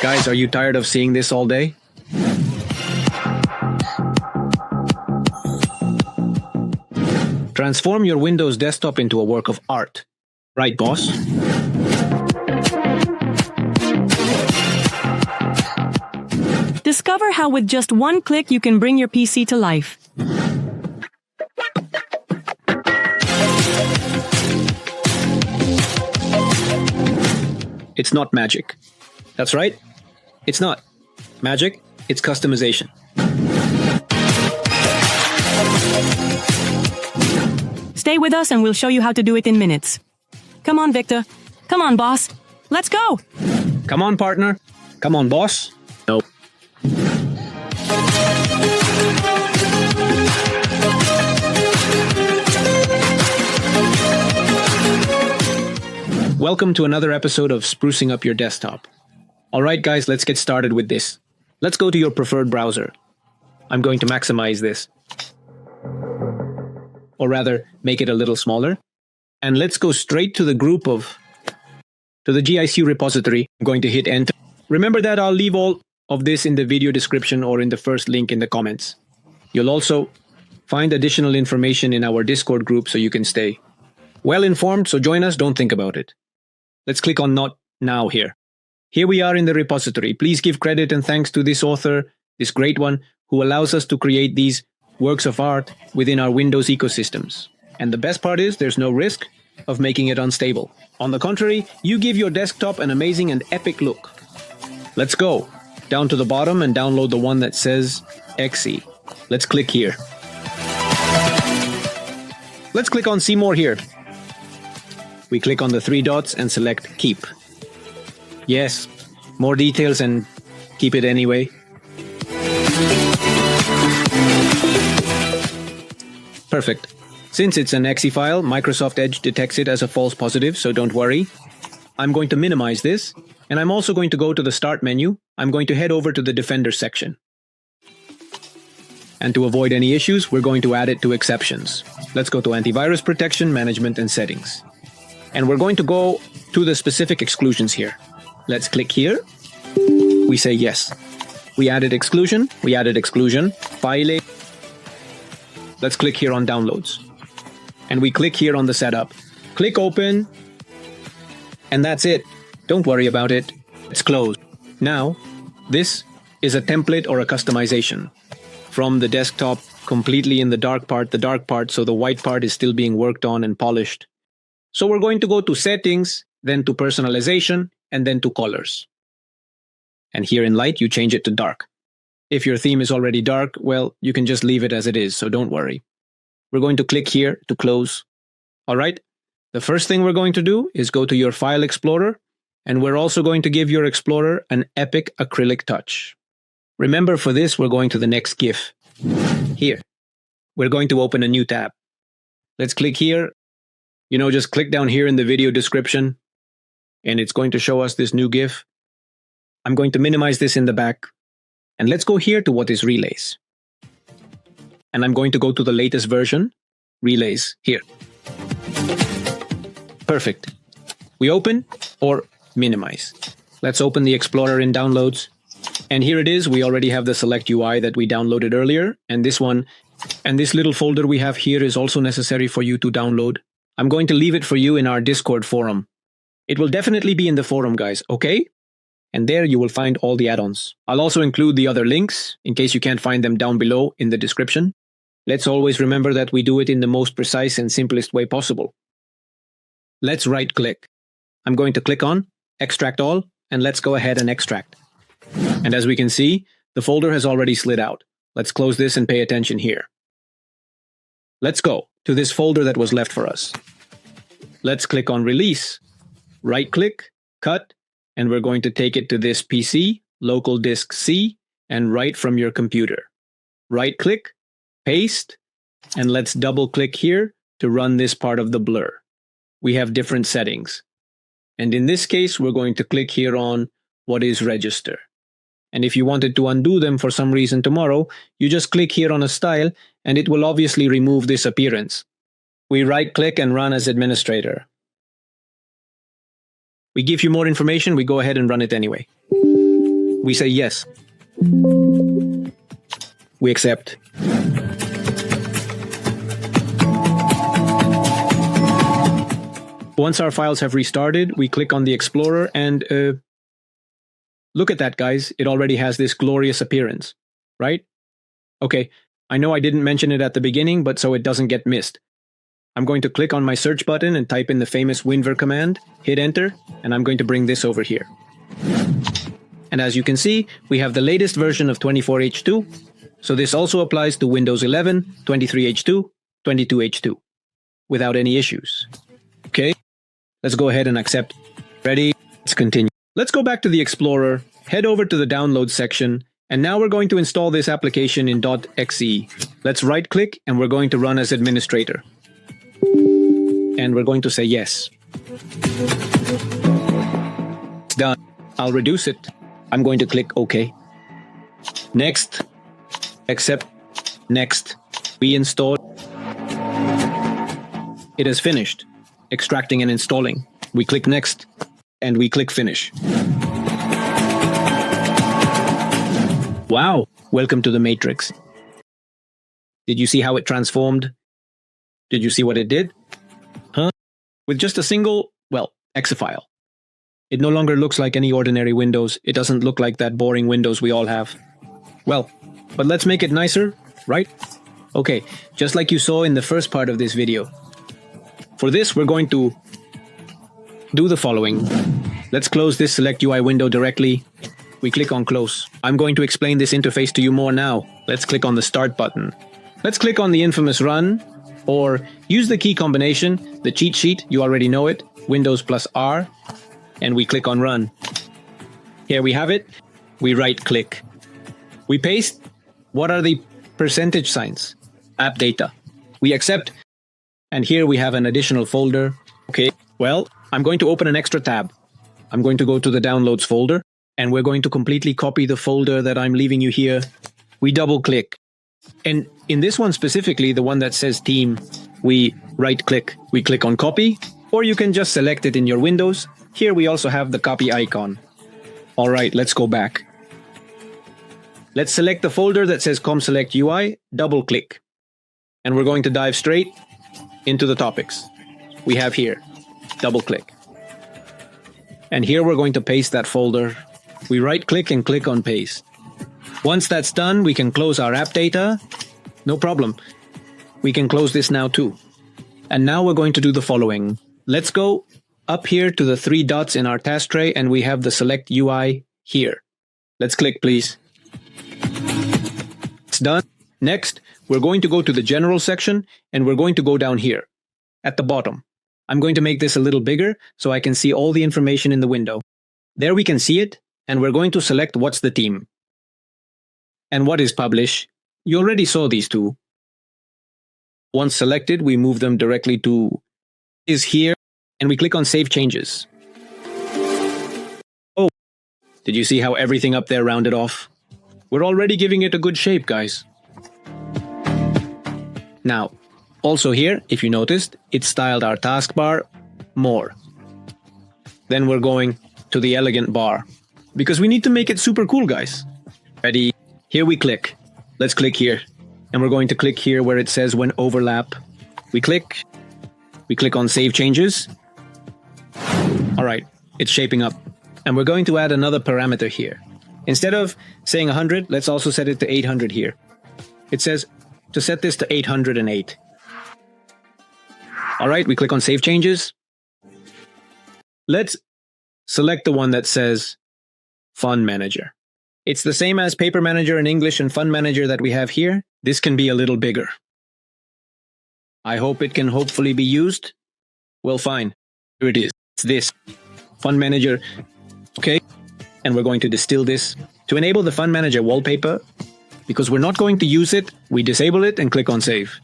Guys, are you tired of seeing this all day? Transform your Windows desktop into a work of art. Right, boss? Discover how with just one click you can bring your PC to life. It's not magic. That's right. It's not magic. It's customization. Stay with us and we'll show you how to do it in minutes. Come on, Victor. Come on, boss. Let's go. Come on, partner. Come on, boss. No. Welcome to another episode of Sprucing Up Your Desktop. Alright guys, let's get started with this. Let's go to your preferred browser. I'm going to maximize this. Or rather, make it a little smaller. And let's go straight to the GIC repository. I'm going to hit enter. Remember that I'll leave all of this in the video description or in the first link in the comments. You'll also find additional information in our Discord group so you can stay well informed, so join us, don't think about it. Let's click on Not Now here. Here we are in the repository. Please give credit and thanks to this author, this great one, who allows us to create these works of art within our Windows ecosystems. And the best part is there's no risk of making it unstable. On the contrary, you give your desktop an amazing and epic look. Let's go down to the bottom and download the one that says XE. Let's click here. Let's click on See More here. We click on the three dots and select Keep. Yes, more details and keep it anyway. Perfect. Since it's an exe file, Microsoft Edge detects it as a false positive, so don't worry. I'm going to minimize this, and I'm also going to go to the Start menu. I'm going to head over to the Defender section. And to avoid any issues, we're going to add it to exceptions. Let's go to Antivirus Protection, Management, and Settings. And we're going to go to the specific exclusions here. Let's click here. We say yes. We added exclusion. File. Let's click here on Downloads. And we click here on the Setup. Click Open. And that's it. Don't worry about it. It's closed. Now, this is a template or a customization from the desktop completely in the dark part, so the white part is still being worked on and polished. So we're going to go to Settings, then to Personalization, and then to Colors. And here in Light, you change it to Dark. If your theme is already dark, well, you can just leave it as it is, so don't worry. We're going to click here to close. Alright, the first thing we're going to do is go to your File Explorer, and we're also going to give your Explorer an epic acrylic touch. Remember, for this, we're going to the next GIF. Here. We're going to open a new tab. Let's click here. Just click down here in the video description, and it's going to show us this new GIF. I'm going to minimize this in the back. And let's go here to what is Relays. And I'm going to go to the latest version, Relays, here. Perfect. We open or minimize. Let's open the Explorer in Downloads. And here it is. We already have the Select UI that we downloaded earlier. And this one, and this little folder we have here is also necessary for you to download. I'm going to leave it for you in our Discord forum. It will definitely be in the forum, guys, okay? And there you will find all the add-ons. I'll also include the other links, in case you can't find them down below in the description. Let's always remember that we do it in the most precise and simplest way possible. Let's right-click. I'm going to click on Extract All, and let's go ahead and extract. And as we can see, the folder has already slid out. Let's close this and pay attention here. Let's go to this folder that was left for us. Let's click on Release. Right-click, Cut, and we're going to take it to this PC, local disk C, and write from your computer. Right-click, Paste, and let's double-click here to run this part of the blur. We have different settings. And in this case, we're going to click here on what is Register. And if you wanted to undo them for some reason tomorrow, you just click here on a style, and it will obviously remove this appearance. We right-click and run as administrator. We give you more information, we go ahead and run it anyway. We say yes. We accept. Once our files have restarted, we click on the Explorer and look at that, guys. It already has this glorious appearance, right? Okay, I know I didn't mention it at the beginning, but so it doesn't get missed. I'm going to click on my search button and type in the famous WinVer command, hit enter, and I'm going to bring this over here. And as you can see, we have the latest version of 24H2, so this also applies to Windows 11, 23H2, 22H2, without any issues. Okay, let's go ahead and accept. Ready? Let's continue. Let's go back to the Explorer, head over to the Download section, and now we're going to install this application in .exe. Let's right-click, and we're going to run as administrator. And we're going to say yes. It's done. I'll reduce it. I'm going to click OK. Next. Accept. Next. We install. It is finished. Extracting and installing. We click Next. And we click Finish. Wow! Welcome to the Matrix. Did you see how it transformed? Did you see what it did? Huh? With just a single, well, exe file. It no longer looks like any ordinary Windows. It doesn't look like that boring Windows we all have. Well, but let's make it nicer, right? Okay, just like you saw in the first part of this video. For this, we're going to do the following. Let's close this Select UI window directly. We click on Close. I'm going to explain this interface to you more now. Let's click on the Start button. Let's click on the infamous Run, or use the key combination, the cheat sheet, you already know it, Windows plus R, and we click on Run. Here we have it. We right-click. We paste. What are the percentage signs? App data. We accept. And here we have an additional folder. Okay, well, I'm going to open an extra tab. I'm going to go to the Downloads folder, and we're going to completely copy the folder that I'm leaving you here. We double-click. And in this one specifically, the one that says Team, we right-click. We click on Copy, or you can just select it in your Windows. Here we also have the copy icon. All right, let's go back. Let's select the folder that says ComSelect UI, double-click. And we're going to dive straight into the topics we have here. Double-click. And here we're going to paste that folder. We right-click and click on Paste. Once that's done, we can close our app data. No problem. We can close this now too. And now we're going to do the following. Let's go up here to the three dots in our task tray, and we have the Select UI here. Let's click, please. It's done. Next, we're going to go to the General section, and we're going to go down here, at the bottom. I'm going to make this a little bigger so I can see all the information in the window. There we can see it, and we're going to select what's the theme. And what is Publish? You already saw these two. Once selected, we move them directly to Is Here, and we click on Save Changes. Oh, did you see how everything up there rounded off? We're already giving it a good shape, guys. Now, also here, if you noticed, it styled our taskbar more. Then we're going to the elegant bar, because we need to make it super cool, guys. Ready? Here we click. Let's click here. And we're going to click here where it says When Overlap. We click on Save Changes. All right, it's shaping up. And we're going to add another parameter here. Instead of saying 100, let's also set it to 800 here. It says to set this to 808. All right, we click on Save Changes. Let's select the one that says Fund Manager. It's the same as Paper Manager in English and Fund Manager that we have here. This can be a little bigger. I hope it can hopefully be used. Well, fine. Here it is. It's this. Fund Manager. Okay. And we're going to distill this. To enable the Fund Manager wallpaper, because we're not going to use it, we disable it and click on Save.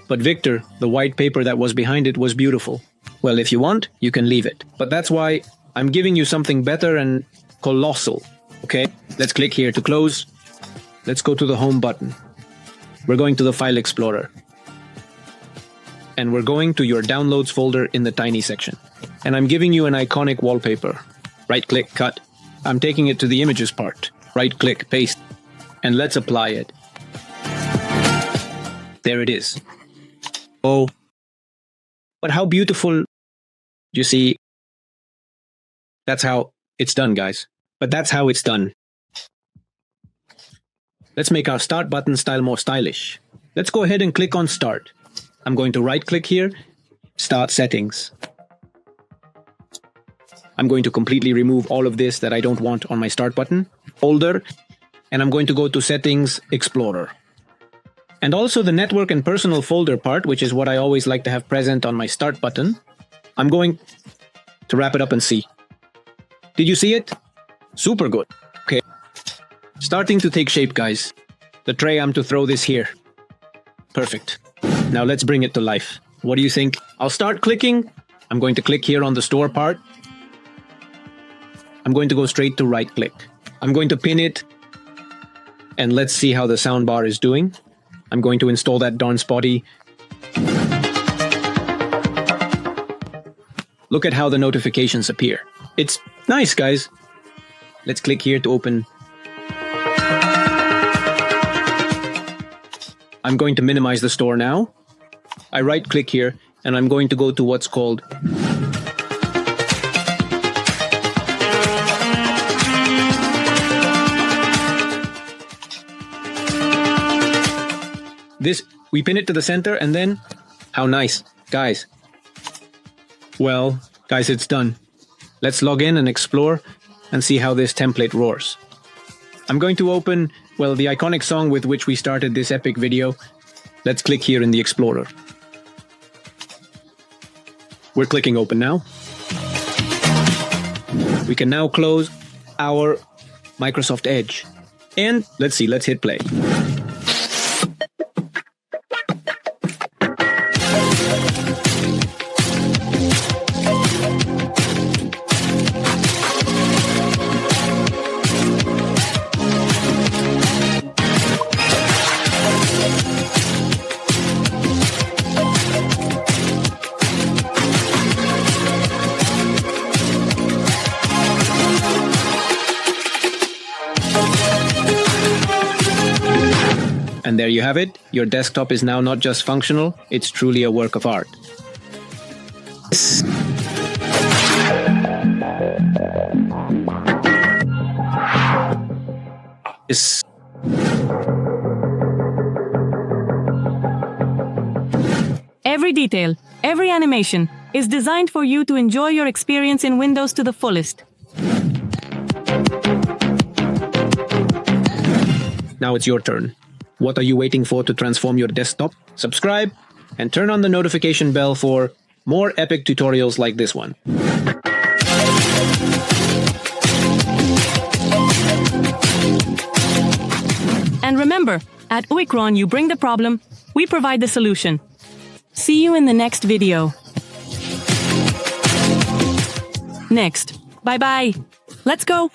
But Victor, the white paper that was behind it was beautiful. Well, if you want, you can leave it. But that's why I'm giving you something better and colossal. Okay, let's click here to close. Let's go to the Home button. We're going to the File Explorer. And we're going to your Downloads folder in the Tiny section. And I'm giving you an iconic wallpaper. Right-click, cut. I'm taking it to the images part. Right-click, paste, and let's apply it. There it is. Oh, but how beautiful. You see, that's how it's done, guys. But that's how it's done. Let's make our start button style more stylish. Let's go ahead and click on start. I'm going to right-click here, start settings. I'm going to completely remove all of this that I don't want on my start button, folder, and I'm going to go to settings, explorer. And also the network and personal folder part, which is what I always like to have present on my start button. I'm going to wrap it up and see. Did you see it? Super good. Okay. Starting to take shape, guys. The tray, I'm to throw this here. Perfect. Now let's bring it to life. What do you think? I'll start clicking. I'm going to click here on the store part. I'm going to go straight to right click. I'm going to pin it. And let's see how the soundbar is doing. I'm going to install that darn spotty. Look at how the notifications appear. It's nice, guys. Let's click here to open. I'm going to minimize the store now. I right-click here, and I'm going to go to what's called this. We pin it to the center, and then how nice, guys. Well, guys, it's done. Let's log in and explore and see how this template roars. I'm going to open, well, the iconic song with which we started this epic video. Let's click here in the Explorer. We're clicking open now. We can now close our Microsoft Edge. And let's see, let's hit play. And there you have it. Your desktop is now not just functional, it's truly a work of art. Every detail, every animation is designed for you to enjoy your experience in Windows to the fullest. Now it's your turn. What are you waiting for to transform your desktop? Subscribe and turn on the notification bell for more epic tutorials like this one. And remember, at Uicron you bring the problem, we provide the solution. See you in the next video. Next. Bye-bye. Let's go.